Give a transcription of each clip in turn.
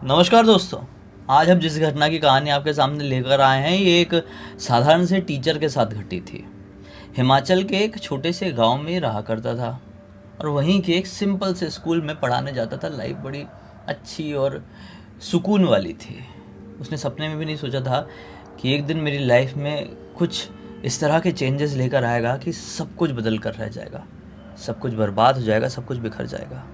नमस्कार दोस्तों। आज हम जिस घटना की कहानी आपके सामने लेकर आए हैं ये एक साधारण से टीचर के साथ घटी थी। हिमाचल के एक छोटे से गांव में ये रहा करता था और वहीं के एक सिंपल से स्कूल में पढ़ाने जाता था। लाइफ बड़ी अच्छी और सुकून वाली थी। उसने सपने में भी नहीं सोचा था कि एक दिन मेरी लाइफ में कुछ इस तरह के चेंजेस लेकर आएगा कि सब कुछ बदल कर रह जाएगा, सब कुछ बर्बाद हो जाएगा, सब कुछ बिखर जाएगा।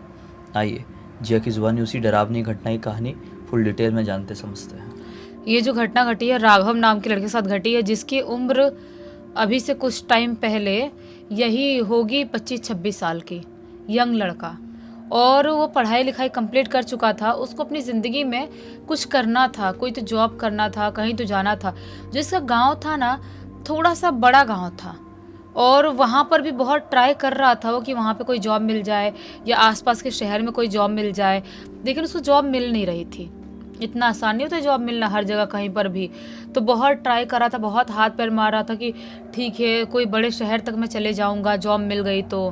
आइए जिया की ज़ुबानी उसी डरावनी घटना की कहानी फुल डिटेल में जानते समझते हैं। ये जो घटना घटी है राघव नाम के लड़के के साथ घटी है, जिसकी उम्र अभी से कुछ टाइम पहले यही होगी 25-26 साल की। यंग लड़का, और वो पढ़ाई लिखाई कंप्लीट कर चुका था। उसको अपनी ज़िंदगी में कुछ करना था, कोई तो जॉब करना था, कहीं तो जाना था। जिसका गांव था ना, थोड़ा सा बड़ा गांव था, और वहाँ पर भी बहुत ट्राई कर रहा था वो कि वहाँ पे कोई जॉब मिल जाए या आसपास के शहर में कोई जॉब मिल जाए, लेकिन उसको जॉब मिल नहीं रही थी। इतना आसान नहीं होता जॉब मिलना हर जगह कहीं पर भी। तो बहुत ट्राई कर रहा था, बहुत हाथ पैर मार रहा था कि ठीक है कोई बड़े शहर तक मैं चले जाऊंगा जॉब मिल गई तो,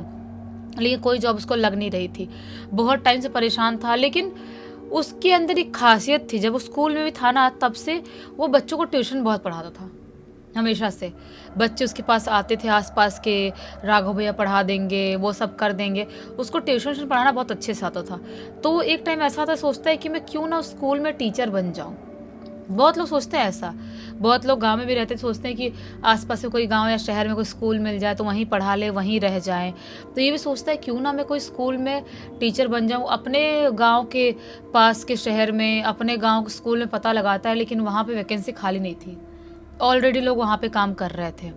लेकिन कोई जॉब उसको लग नहीं रही थी। बहुत टाइम से परेशान था। लेकिन उसके अंदर एक खासियत थी, जब वो स्कूल में भी था ना तब से वो बच्चों को ट्यूशन बहुत पढ़ाता था। हमेशा से बच्चे उसके पास आते थे आसपास के, राघव भैया पढ़ा देंगे, वो सब कर देंगे। उसको ट्यूशन पढ़ाना बहुत अच्छे से आता था। तो एक टाइम ऐसा था, सोचता है कि मैं क्यों ना उस स्कूल में टीचर बन जाऊं। बहुत लोग सोचते हैं ऐसा। बहुत लोग गांव में भी रहते सोचते हैं कि आसपास में कोई गांव या शहर में कोई स्कूल मिल जाए तो वहीं पढ़ा ले, वहीं रह जाएं। तो ये भी सोचता है क्यों ना मैं कोई स्कूल में टीचर बन जाऊं। अपने गांव के पास के शहर में, अपने गांव के स्कूल में पता लगाता है, लेकिन वहाँ पे वैकेंसी खाली नहीं थी। ऑलरेडी लोग वहाँ पे काम कर रहे थे।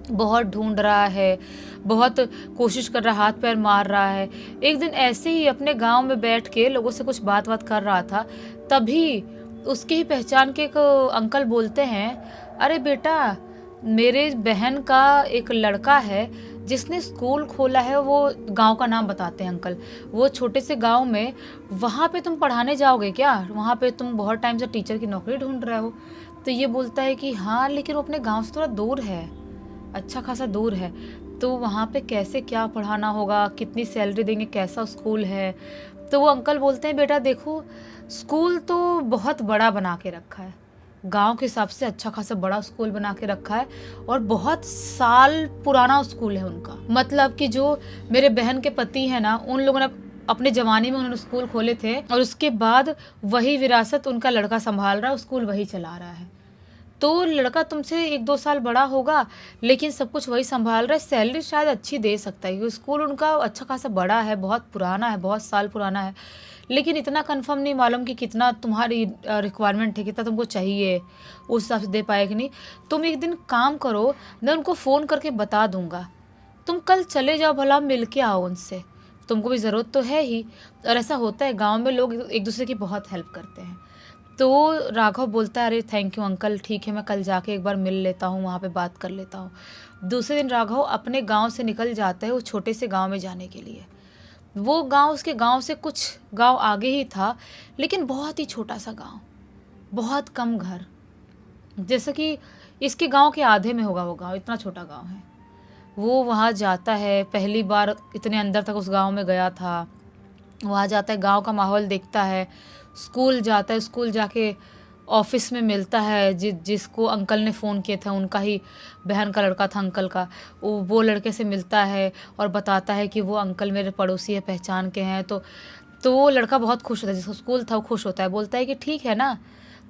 बहुत ढूंढ रहा है, बहुत कोशिश कर रहा, हाथ पैर मार रहा है। एक दिन ऐसे ही अपने गांव में बैठ के लोगों से कुछ बात बात कर रहा था, तभी उसकी ही पहचान के एक अंकल बोलते हैं, अरे बेटा, मेरे बहन का एक लड़का है जिसने स्कूल खोला है। वो गांव का नाम बताते हैं अंकल, वो छोटे से गांव में, वहाँ पे तुम पढ़ाने जाओगे क्या? वहाँ पे तुम बहुत टाइम से टीचर की नौकरी ढूंढ रहे हो। तो ये बोलता है कि हाँ, लेकिन वो अपने गांव से थोड़ा दूर है, अच्छा खासा दूर है। तो वहाँ पे कैसे क्या पढ़ाना होगा, कितनी सैलरी देंगे, कैसा स्कूल है? तो वो अंकल बोलते हैं, बेटा देखो, स्कूल तो बहुत बड़ा बना के रखा है, गांव के हिसाब से अच्छा खासा बड़ा स्कूल बना के रखा है, और बहुत साल पुराना स्कूल है उनका। मतलब कि जो मेरे बहन के पति है ना, उन लोगों ने अपने जवानी में उन्होंने स्कूल खोले थे, और उसके बाद वही विरासत उनका लड़का संभाल रहा है, स्कूल वही चला रहा है। तो लड़का तुमसे 1-2 साल बड़ा होगा, लेकिन सब कुछ वही संभाल रहा है। सैलरी शायद अच्छी दे सकता है क्योंकि स्कूल उनका अच्छा खासा बड़ा है, बहुत पुराना है, बहुत साल पुराना है। लेकिन इतना कंफर्म नहीं मालूम कि कितना तुम्हारी रिक्वायरमेंट है, कितना तुमको चाहिए, उस हिसाब से दे पाए कि नहीं। तुम एक दिन काम करो, मैं उनको फ़ोन करके बता दूंगा, तुम कल चले जाओ, भला मिल के आओ उनसे, तुमको भी ज़रूरत तो है ही। और ऐसा होता है गाँव में, लोग एक दूसरे की बहुत हेल्प करते हैं। तो राघव बोलता है, अरे थैंक यू अंकल, ठीक है मैं कल जाके एक बार मिल लेता हूँ, वहाँ पे बात कर लेता हूँ। दूसरे दिन राघव अपने गांव से निकल जाता है उस छोटे से गांव में जाने के लिए। वो गांव उसके गांव से कुछ गांव आगे ही था, लेकिन बहुत ही छोटा सा गांव, बहुत कम घर, जैसे कि इसके गांव के आधे में होगा वो गांव, इतना छोटा गांव है। वो वहाँ जाता है, पहली बार इतने अंदर तक उस गांव में गया था। वहाँ जाता है, गांव का माहौल देखता है, स्कूल जाता है, स्कूल जाके ऑफिस में मिलता है जिसको अंकल ने फ़ोन किया था, उनका ही बहन का लड़का था अंकल का। वो लड़के से मिलता है और बताता है कि वो अंकल मेरे पड़ोसी है, पहचान के हैं। तो वो लड़का बहुत खुश होता है, जिसका स्कूल था वो खुश होता है, बोलता है कि ठीक है ना,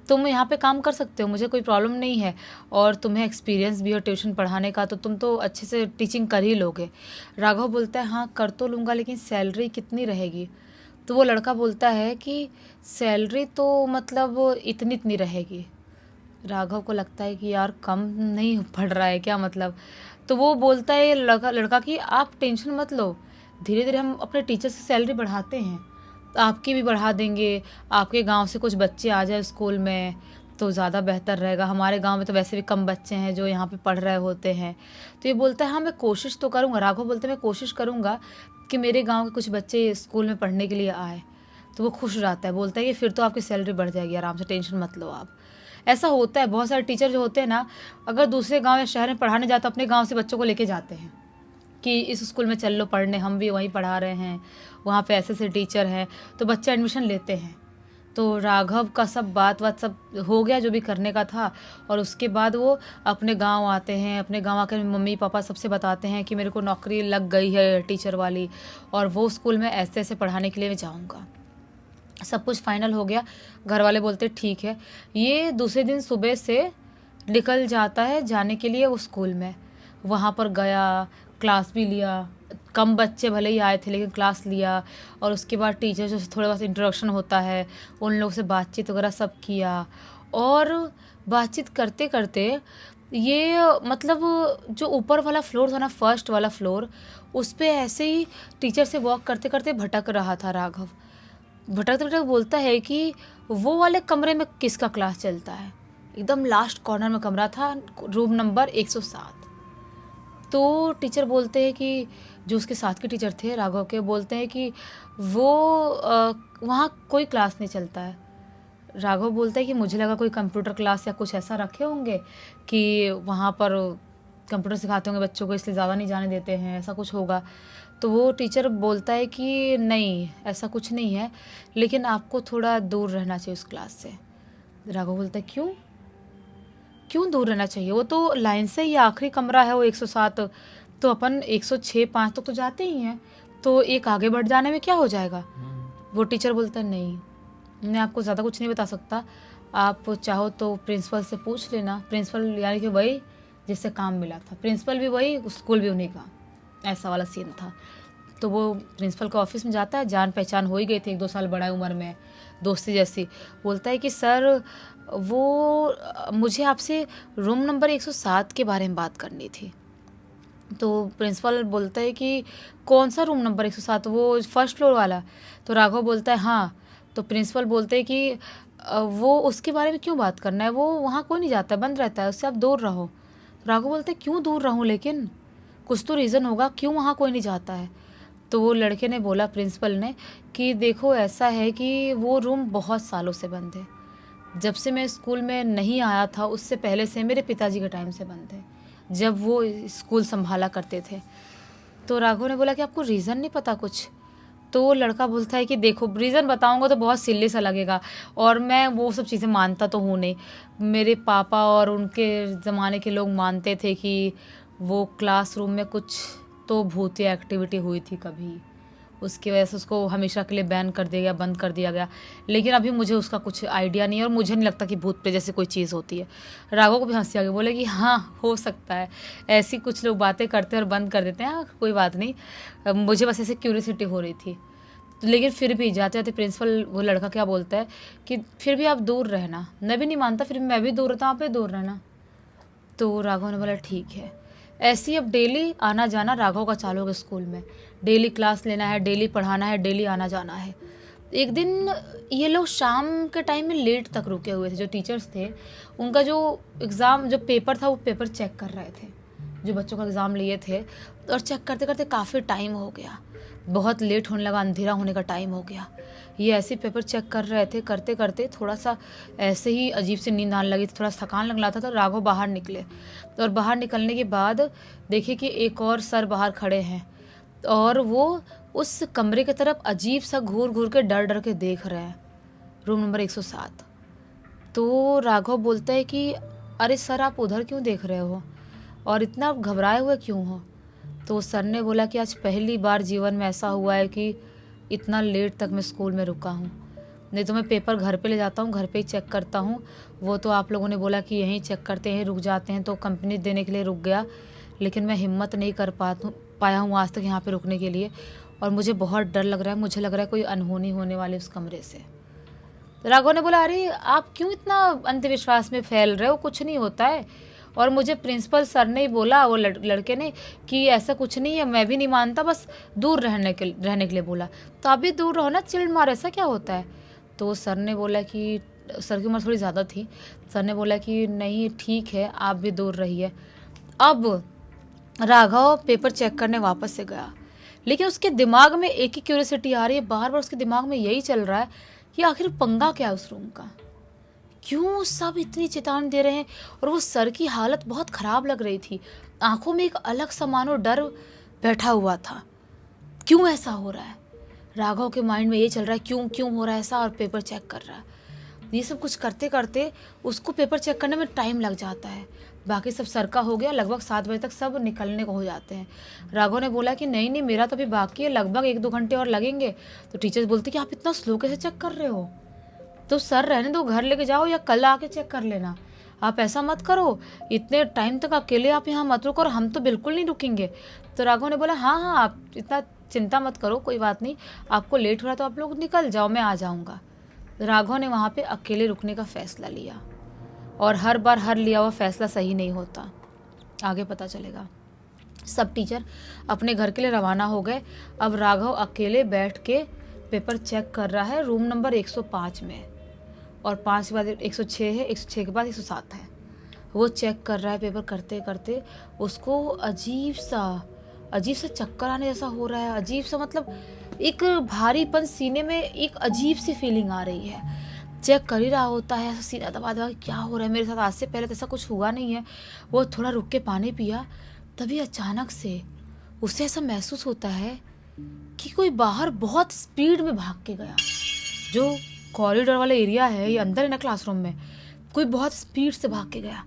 तुम यहाँ पे काम कर सकते हो, मुझे कोई प्रॉब्लम नहीं है, और तुम्हें एक्सपीरियंस भी हो ट्यूशन पढ़ाने का, तो तुम तो अच्छे से टीचिंग कर ही लोगे। राघव बोलता है, हाँ कर तो लूँगा, लेकिन सैलरी कितनी रहेगी? तो वो लड़का बोलता है कि सैलरी तो मतलब इतनी इतनी रहेगी। राघव को लगता है कि यार कम नहीं पड़ रहा है क्या मतलब? तो वो बोलता है लड़का लड़का कि आप टेंशन मत लो, धीरे धीरे हम अपने टीचर से सैलरी बढ़ाते हैं, तो आपकी भी बढ़ा देंगे। आपके गांव से कुछ बच्चे आ जाए स्कूल में तो ज़्यादा बेहतर रहेगा, हमारे गांव में तो वैसे भी कम बच्चे हैं जो यहाँ पे पढ़ रहे होते हैं। तो ये बोलता है, हाँ मैं कोशिश तो करूँगा। राघव बोलते हैं, मैं कोशिश करूँगा कि मेरे गांव के कुछ बच्चे स्कूल में पढ़ने के लिए आए। तो वो खुश रहता है, बोलता है कि फिर तो आपकी सैलरी बढ़ जाएगी, आराम से टेंशन मत लो आप। ऐसा होता है, बहुत सारे टीचर जो होते हैं ना, अगर दूसरे गांव या शहर में पढ़ाने जाते, अपने गांव से बच्चों को लेके जाते हैं कि इस स्कूल में चल लो पढ़ने, हम भी वहीं पढ़ा रहे हैं, वहाँ पे ऐसे ऐसे टीचर हैं, तो बच्चे एडमिशन लेते हैं। तो राघव का सब बात सब हो गया जो भी करने का था, और उसके बाद वो अपने गांव आते हैं। अपने गांव आकर मम्मी पापा सबसे बताते हैं कि मेरे को नौकरी लग गई है टीचर वाली, और वो स्कूल में ऐसे ऐसे पढ़ाने के लिए मैं जाऊँगा। सब कुछ फाइनल हो गया। घर वाले बोलते ठीक है। ये दूसरे दिन सुबह से निकल जाता है जाने के लिए वो स्कूल में। वहाँ पर गया, क्लास भी लिया। कम बच्चे भले ही आए थे लेकिन क्लास लिया, और उसके बाद टीचर से थोड़ा बहुत इंट्रोडक्शन होता है, उन लोगों से बातचीत वगैरह सब किया। और बातचीत करते करते ये मतलब जो ऊपर वाला फ्लोर था ना, फर्स्ट वाला फ्लोर, उस पे ऐसे ही टीचर से वॉक करते करते भटक रहा था राघव। भटकते भटक बोलता है कि वो वाले कमरे में किसका क्लास चलता है। एकदम लास्ट कॉर्नर में कमरा था, रूम नंबर 107। तो टीचर बोलते हैं कि जो उसके साथ के टीचर थे राघव के, बोलते हैं कि वो वहाँ कोई क्लास नहीं चलता है। राघव बोलता है कि मुझे लगा कोई कंप्यूटर क्लास या कुछ ऐसा रखे होंगे कि वहाँ पर कंप्यूटर सिखाते होंगे बच्चों को, इसलिए ज़्यादा नहीं जाने देते हैं, ऐसा कुछ होगा। तो वो टीचर बोलता है कि नहीं, ऐसा कुछ नहीं है, लेकिन आपको थोड़ा दूर रहना चाहिए उस क्लास से। राघव बोलता है क्यों क्यों दूर रहना चाहिए? वो तो लाइन से ही आखिरी कमरा है वो 107, तो अपन 106 5 तक तो जाते ही हैं, तो एक आगे बढ़ जाने में क्या हो जाएगा। वो टीचर बोलता है नहीं, मैं आपको ज़्यादा कुछ नहीं बता सकता, आप चाहो तो प्रिंसिपल से पूछ लेना। प्रिंसिपल यानी कि वही जिससे काम मिला था, प्रिंसिपल भी वही, स्कूल भी उन्हीं का, ऐसा वाला सीन था। तो वो प्रिंसिपल के ऑफिस में जाता है, जान पहचान हो ही गई थी, 1-2 साल बड़ा उम्र में, दोस्ती जैसी। बोलता है कि सर वो मुझे आपसे रूम नंबर 107 के बारे में बात करनी थी। तो प्रिंसिपल बोलता है कि कौन सा रूम नंबर 107, वो फर्स्ट फ्लोर वाला? तो राघव बोलता है हाँ। तो प्रिंसिपल बोलते हैं कि वो उसके बारे में क्यों बात करना है, वो वहाँ कोई नहीं जाता, बंद रहता है, उससे आप दूर रहो। तो राघव बोलते हैं क्यों दूर रहूँ, लेकिन कुछ तो रीज़न होगा क्यों वहाँ कोई नहीं जाता है। तो वो लड़के ने बोला, प्रिंसिपल ने, कि देखो ऐसा है कि वो रूम बहुत सालों से बंद है, जब से मैं स्कूल में नहीं आया था उससे पहले से, मेरे पिताजी के टाइम से बंद है, जब वो स्कूल संभाला करते थे। तो राघव ने बोला कि आपको रीज़न नहीं पता कुछ? तो वो लड़का बोलता है कि देखो रीज़न बताऊंगा तो बहुत सिल्ली सा लगेगा, और मैं वो सब चीज़ें मानता तो हूँ नहीं। मेरे पापा और उनके ज़माने के लोग मानते थे कि वो क्लासरूम में कुछ तो भूतिया एक्टिविटी हुई थी कभी, उसकी वजह से उसको हमेशा के लिए बैन कर दिया गया, बंद कर दिया गया। लेकिन अभी मुझे उसका कुछ आइडिया नहीं है, और मुझे नहीं लगता कि भूत प्रेत जैसी कोई चीज़ होती है। राघव को भी हंसी आ गई, बोले कि हाँ हो सकता है, ऐसी कुछ लोग बातें करते हैं और बंद कर देते हैं, हाँ कोई बात नहीं, मुझे बस ऐसे क्यूरियोसिटी हो रही थी। लेकिन फिर भी जाते जाते प्रिंसिपल, वो लड़का क्या बोलता है कि फिर भी आप दूर रहना। मैं भी नहीं मानता, फिर भी मैं भी दूर रहता हूँ, आप भी दूर रहना। तो राघव ने बोला ठीक है। ऐसे ही अब डेली आना जाना राघव का चालू हो गया स्कूल में। डेली क्लास लेना है, डेली पढ़ाना है, डेली आना जाना है। एक दिन ये लोग शाम के टाइम में लेट तक रुके हुए थे, जो टीचर्स थे उनका जो एग्ज़ाम, जो पेपर था वो पेपर चेक कर रहे थे, जो बच्चों का एग्ज़ाम लिए थे। और चेक करते करते काफ़ी टाइम हो गया, बहुत लेट होने लगा, अंधेरा होने का टाइम हो गया। ये ऐसे पेपर चेक कर रहे थे, करते करते थोड़ा सा ऐसे ही अजीब सी नींद आने लगी, थोड़ा थकान लगने लगा था। तो राघव बाहर निकले, और बाहर निकलने के बाद देखे कि एक और सर बाहर खड़े हैं, और वो उस कमरे की तरफ अजीब सा घूर घूर के डर डर के देख रहे हैं, रूम नंबर 107। तो राघव बोलता है कि अरे सर आप उधर क्यों देख रहे हो, और इतना घबराए हुए क्यों हो? तो सर ने बोला कि आज पहली बार जीवन में ऐसा हुआ है कि इतना लेट तक मैं स्कूल में रुका हूँ, नहीं तो मैं पेपर घर पे ले जाता हूँ, घर पे ही चेक करता हूँ। वो तो आप लोगों ने बोला कि यहीं चेक करते हैं, रुक जाते हैं, तो कंपनी देने के लिए रुक गया, लेकिन मैं हिम्मत नहीं कर पाया हूँ आज तक यहाँ पे रुकने के लिए, और मुझे बहुत डर लग रहा है, मुझे लग रहा है कोई अनहोनी होने वाली उस कमरे से। राघव ने बोला अरे आप क्यों इतना अंधविश्वास में फैल रहे हो, कुछ नहीं होता है, और मुझे प्रिंसिपल सर ने ही बोला, वो लड़के ने, कि ऐसा कुछ नहीं है, मैं भी नहीं मानता, बस दूर रहने के लिए बोला। तो आप भी दूर रहो ना, चिल्ड मार, ऐसा क्या होता है? तो सर ने बोला कि, सर की उम्र थोड़ी ज़्यादा थी, सर ने बोला कि नहीं ठीक है, आप भी दूर रहिए। अब राघव पेपर चेक करने वापस से गया, लेकिन उसके दिमाग में एक ही क्यूरियोसिटी आ रही है, बार बार उसके दिमाग में यही चल रहा है कि आखिर पंगा क्या है उस रूम का, क्यों सब इतनी चेतावनी दे रहे हैं, और वो सर की हालत बहुत ख़राब लग रही थी, आंखों में एक अलग सा मानो डर बैठा हुआ था, क्यों ऐसा हो रहा है? राघव के माइंड में ये चल रहा है क्यों क्यों हो रहा है ऐसा, और पेपर चेक कर रहा है। ये सब कुछ करते करते उसको पेपर चेक करने में टाइम लग जाता है। बाकी सब सर का हो गया, लगभग 7 बजे तक सब निकलने को हो जाते हैं। राघव ने बोला कि नहीं नहीं मेरा तो अभी बाकी है, लगभग 1-2 घंटे और लगेंगे। तो टीचर्स बोलती कि आप इतना स्लो कैसे चेक कर रहे हो, तो सर रहने दो, घर लेके जाओ या कल आके चेक कर लेना, आप ऐसा मत करो, इतने टाइम तक अकेले आप यहाँ मत रुको और हम तो बिल्कुल नहीं रुकेंगे। तो राघव ने बोला हाँ हाँ आप इतना चिंता मत करो, कोई बात नहीं, आपको लेट हो रहा है तो आप लोग निकल जाओ, मैं आ जाऊँगा। राघव ने वहाँ पे अकेले रुकने का फ़ैसला लिया, और हर बार हर लिया हुआ फ़ैसला सही नहीं होता, आगे पता चलेगा। सब टीचर अपने घर के लिए रवाना हो गए। अब राघव अकेले बैठ के पेपर चेक कर रहा है रूम नंबर 105 में, और 5 के बाद 106 है, 106 के बाद 107 है। वो चेक कर रहा है, पेपर करते करते उसको अजीब सा चक्कर आने जैसा हो रहा है, अजीब सा मतलब एक भारीपन सीने में, एक अजीब सी फीलिंग आ रही है। चेक कर ही रहा होता है, ऐसा सीना दबा दबा क्या हो रहा है मेरे साथ, आज से पहले तो ऐसा कुछ हुआ नहीं है। वो थोड़ा रुक के पानी पिया, तभी अचानक से उसे ऐसा महसूस होता है कि कोई बाहर बहुत स्पीड में भाग के गया। जो कॉरिडोर वाला एरिया है, ये अंदर है ना क्लासरूम में, कोई बहुत स्पीड से भाग के गया।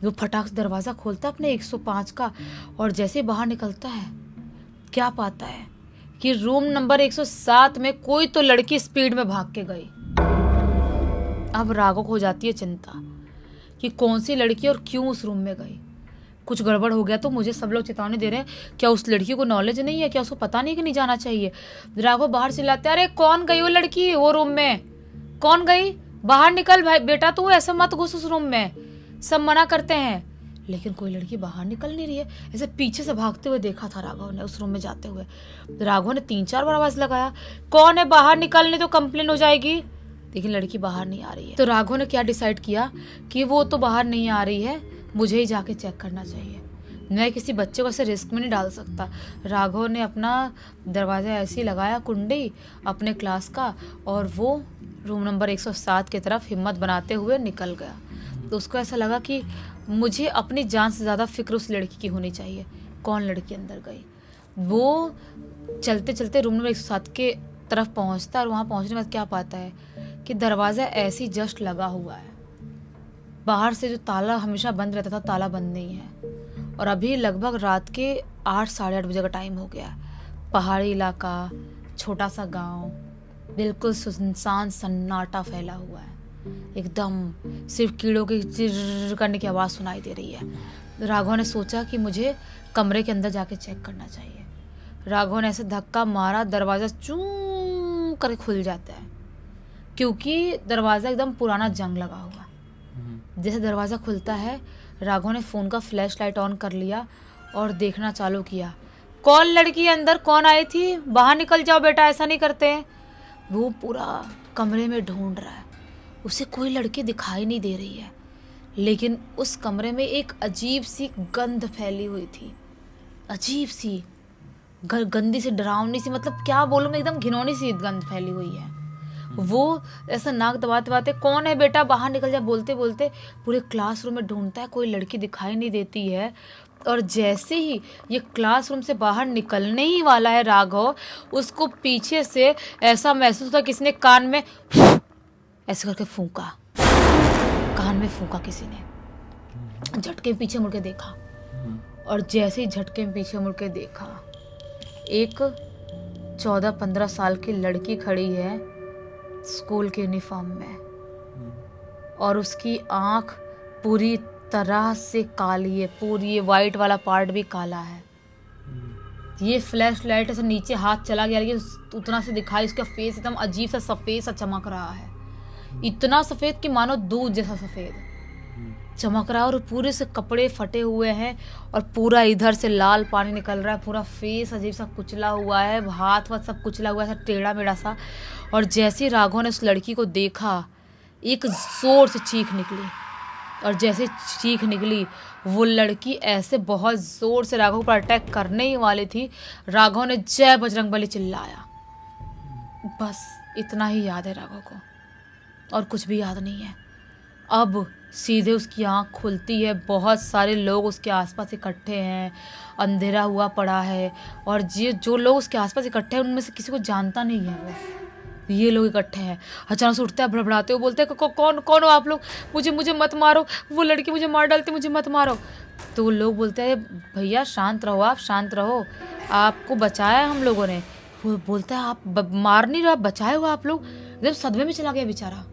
वो फटाक से दरवाज़ा खोलता है अपने 105 का, और जैसे बाहर निकलता है क्या पाता है कि रूम नंबर 107 में कोई तो लड़की स्पीड में भाग के गई। अब राघव को हो जाती है चिंता कि कौन सी लड़की और क्यों उस रूम में गई, कुछ गड़बड़ हो गया तो मुझे सब लोग चेतावनी दे रहे हैं, क्या उस लड़की को नॉलेज नहीं है, क्या उसको पता नहीं कि नहीं जाना चाहिए। राघव बाहर चिल्लाते अरे कौन गई वो लड़की, वो रूम में कौन गई, बाहर निकल भाई बेटा, तू ऐसा मत घुस उस रूम में, सब मना करते हैं। लेकिन कोई लड़की बाहर निकल नहीं रही है। ऐसे पीछे से भागते हुए देखा था राघव ने उस रूम में जाते हुए। राघव ने 3-4 बार आवाज लगाया, कौन है बाहर निकलने, तो कंप्लेन हो जाएगी, लेकिन लड़की बाहर नहीं आ रही है। तो राघव ने क्या डिसाइड किया कि वो तो बाहर नहीं आ रही है, मुझे ही जाके चेक करना चाहिए, मैं किसी बच्चे को ऐसे रिस्क में नहीं डाल सकता। राघव ने अपना दरवाज़ा ऐसे ही लगाया, कुंडी अपने क्लास का, और वो रूम नंबर 107 की तरफ हिम्मत बनाते हुए निकल गया। तो उसको ऐसा लगा कि मुझे अपनी जान से ज़्यादा फिक्र उस लड़की की होनी चाहिए, कौन लड़की अंदर गई। वो चलते चलते रूम नंबर 107 के तरफ पहुंचता है, और वहाँ पहुंचने के बाद क्या पाता है कि दरवाज़ा ऐसे ही जस्ट लगा हुआ है, बाहर से जो ताला हमेशा बंद रहता था ताला बंद नहीं है। और अभी लगभग रात के 8-8:30 बजे का टाइम हो गया। पहाड़ी इलाका, छोटा सा गांव, बिल्कुल सुनसान सन्नाटा फैला हुआ है, एकदम सिर्फ कीड़ों की चिर करने की आवाज़ सुनाई दे रही है। राघव ने सोचा कि मुझे कमरे के अंदर जाके चेक करना चाहिए। राघव ने ऐसे धक्का मारा, दरवाज़ा चूं करके खुल जाता है, क्योंकि दरवाज़ा एकदम पुराना जंग लगा हुआ। जैसे दरवाज़ा खुलता है, राघव ने फ़ोन का फ्लैश लाइट ऑन कर लिया और देखना चालू किया, कौन लड़की अंदर, कौन आई थी, बाहर निकल जाओ बेटा, ऐसा नहीं करते। वो पूरा कमरे में ढूंढ रहा है, उसे कोई लड़की दिखाई नहीं दे रही है, लेकिन उस कमरे में एक अजीब सी गंध फैली हुई थी, अजीब सी गंदी सी, डरावनी सी, मतलब क्या बोलूँ मैं, एकदम घिनौनी सी गंध फैली हुई है। वो ऐसा नाक दबाते दबाते, कौन है बेटा, बाहर निकल जा, बोलते बोलते पूरे क्लासरूम में ढूंढता है, कोई लड़की दिखाई नहीं देती है। और जैसे ही ये क्लासरूम से बाहर निकलने ही वाला है राघव, उसको पीछे से ऐसा महसूस होता किसी ने कान में ऐसे करके फूंका, कान में फूंका किसी ने। झटके में पीछे मुड़ के देखा, और जैसे ही झटके में पीछे मुड़ के देखा, एक 14-15 साल की लड़की खड़ी है स्कूल के यूनिफॉर्म में, और उसकी आँख पूरी तरह से काली है, पूरी ये वाइट वाला पार्ट भी काला है। ये फ्लैश लाइट ऐसे नीचे हाथ चला गया, लेकिन उतना से दिखाई, उसका फेस एकदम अजीब सा सफ़ेद सा चमक रहा है, इतना सफ़ेद कि मानो दूध जैसा सफ़ेद चमक रहा है, और पूरे से कपड़े फटे हुए हैं, और पूरा इधर से लाल पानी निकल रहा है, पूरा फेस अजीब सा कुचला हुआ है, हाथ वाथ सब कुचला हुआ है, टेढ़ा मेढ़ा सा। और जैसे राघव ने उस लड़की को देखा, एक ज़ोर से चीख निकली, और जैसे चीख निकली, वो लड़की ऐसे बहुत ज़ोर से राघव पर अटैक करने ही वाली थी। राघव ने जय बजरंगबली चिल्लाया, बस इतना ही याद है राघव को, और कुछ भी याद नहीं है। अब सीधे उसकी आँख खुलती है, बहुत सारे लोग उसके आसपास इकट्ठे हैं, अंधेरा हुआ पड़ा है, और जो लोग उसके आसपास इकट्ठे हैं उनमें से किसी को जानता नहीं है वो। ये लोग इकट्ठे हैं, अचानक से उठते हैं, भड़बड़ाते हुए बोलते हैं, कौन कौन हो आप लोग, मुझे मुझे मत मारो, वो लड़की मुझे मार डालती, मुझे मत मारो। तो लोग बोलते हैं, भैया शांत रहो, आप शांत रहो, आपको बचाया है हम लोगों ने। वो बोलता है, आप मार नहीं रहे, आप बचाए हो आप लोग। एकदम सदमे में चला गया बेचारा,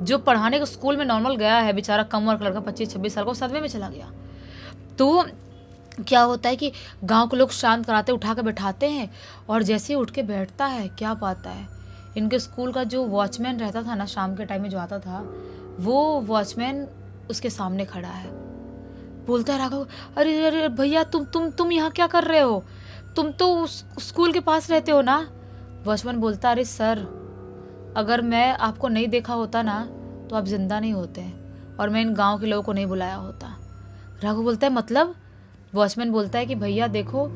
जो पढ़ाने के स्कूल में नॉर्मल गया है बेचारा, कम उम्र का लड़का 25-26 साल का, सदमे में चला गया। तो क्या होता है कि गांव के लोग शांत कराते, उठा के बैठाते हैं, और जैसे ही उठ के बैठता है, क्या पाता है, इनके स्कूल का जो वॉचमैन रहता था ना, शाम के टाइम में जो आता था, वो वॉचमैन उसके सामने खड़ा है। बोलता है राघव, अरे अरे भैया, तुम यहाँ क्या कर रहे हो, तुम तो उस स्कूल के पास रहते हो ना। वॉचमैन बोलता, अरे सर, अगर मैं आपको नहीं देखा होता ना तो आप जिंदा नहीं होते, और मैं इन गांव के लोगों को नहीं बुलाया होता। राघव बोलता है, मतलब? वॉचमैन बोलता है कि भैया देखो,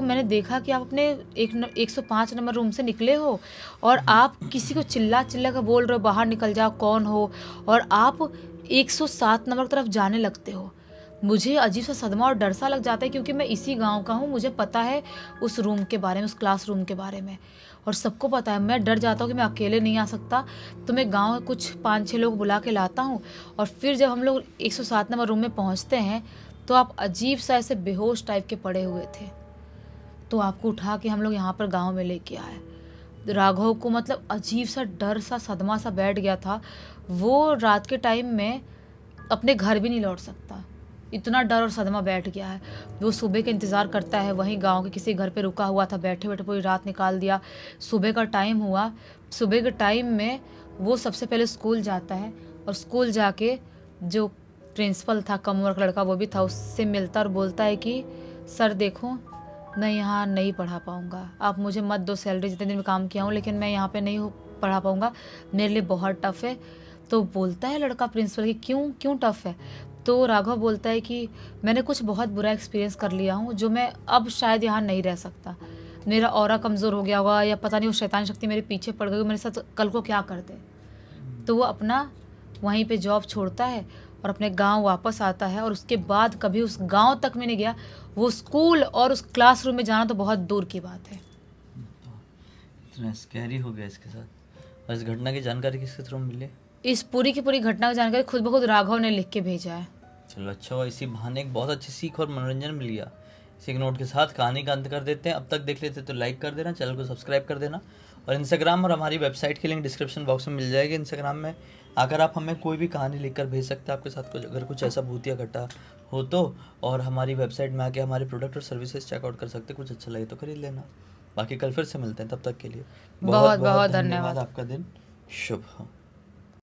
मैंने देखा कि आप अपने 105 नंबर रूम से निकले हो, और आप किसी को चिल्ला चिल्ला कर बोल रहे हो, बाहर निकल जाओ, कौन हो, और आप 107 नंबर की तरफ जाने लगते हो। मुझे अजीब सा सदमा और डर सा लग जाता है, क्योंकि मैं इसी गांव का हूँ, मुझे पता है उस रूम के बारे में, उस क्लास रूम के बारे में, और सबको पता है। मैं डर जाता हूँ कि मैं अकेले नहीं आ सकता, तो मैं गांव में कुछ 5-6 लोग बुला के लाता हूँ, और फिर जब हम लोग 107 नंबर रूम में पहुँचते हैं, तो आप अजीब सा ऐसे बेहोश टाइप के पड़े हुए थे, तो आपको उठा के हम लोग यहाँ पर गाँव में लेके आए। राघव को मतलब अजीब सा डर सा सदमा सा बैठ गया था, वो रात के टाइम में अपने घर भी नहीं लौट सकता, इतना डर और सदमा बैठ गया है। वो सुबह का इंतज़ार करता है, वहीं गांव के किसी घर पे रुका हुआ था, बैठे बैठे पूरी रात निकाल दिया। सुबह का टाइम हुआ, सुबह के टाइम में वो सबसे पहले स्कूल जाता है, और स्कूल जाके जो प्रिंसिपल था, कम उम्र का लड़का वो भी था, उससे मिलता और बोलता है कि सर देखो, मैं यहाँ नहीं पढ़ा पाऊँगा, आप मुझे मत दो सैलरी, जितने दिन में काम किया हूँ, लेकिन मैं यहाँ पे नहीं पढ़ा पाऊँगा, मेरे लिए बहुत टफ़ है। तो बोलता है लड़का प्रिंसिपल कि क्यों टफ़ है? तो राघव बोलता है कि मैंने कुछ बहुत बुरा एक्सपीरियंस कर लिया हूँ, जो मैं अब शायद यहाँ नहीं रह सकता, मेरा ऑरा कमज़ोर हो गया होगा, या पता नहीं वो शैतान शक्ति मेरे पीछे पड़ गई, मेरे साथ कल को क्या कर दे। तो वो अपना वहीं पे जॉब छोड़ता है और अपने गांव वापस आता है, और उसके बाद कभी उस गांव तक में नहीं गया। वो स्कूल और उस क्लासरूम में जाना तो बहुत दूर की बात है। इतना स्कैरी हो गया इसके साथ। और इस घटना की जानकारी किसके थ्रू मिली? इस पूरी की पूरी घटना की जानकारी खुद ब खुद राघव ने लिख के भेजा है। चलो अच्छा हुआ, इसी बहाने एक बहुत अच्छी सीख और मनोरंजन मिल गया। इसी एक नोट के साथ कहानी का अंत कर देते हैं। अब तक देख लेते तो लाइक कर देना, चैनल को सब्सक्राइब कर देना, और इंस्टाग्राम और हमारी वेबसाइट की लिंक डिस्क्रिप्शन बॉक्स में मिल जाएगी। इंस्टाग्राम में आकर आप हमें कोई भी कहानी लिखकर भेज सकते हैं आपके साथ कुछ, अगर कुछ ऐसा भूतिया घटा हो तो, और हमारी वेबसाइट में आके हमारे प्रोडक्ट और सर्विसेज चेकआउट कर सकते हैं, कुछ अच्छा लगे तो खरीद लेना। बाकी कल फिर से मिलते हैं, तब तक के लिए बहुत बहुत धन्यवाद। आपका दिन शुभ हो।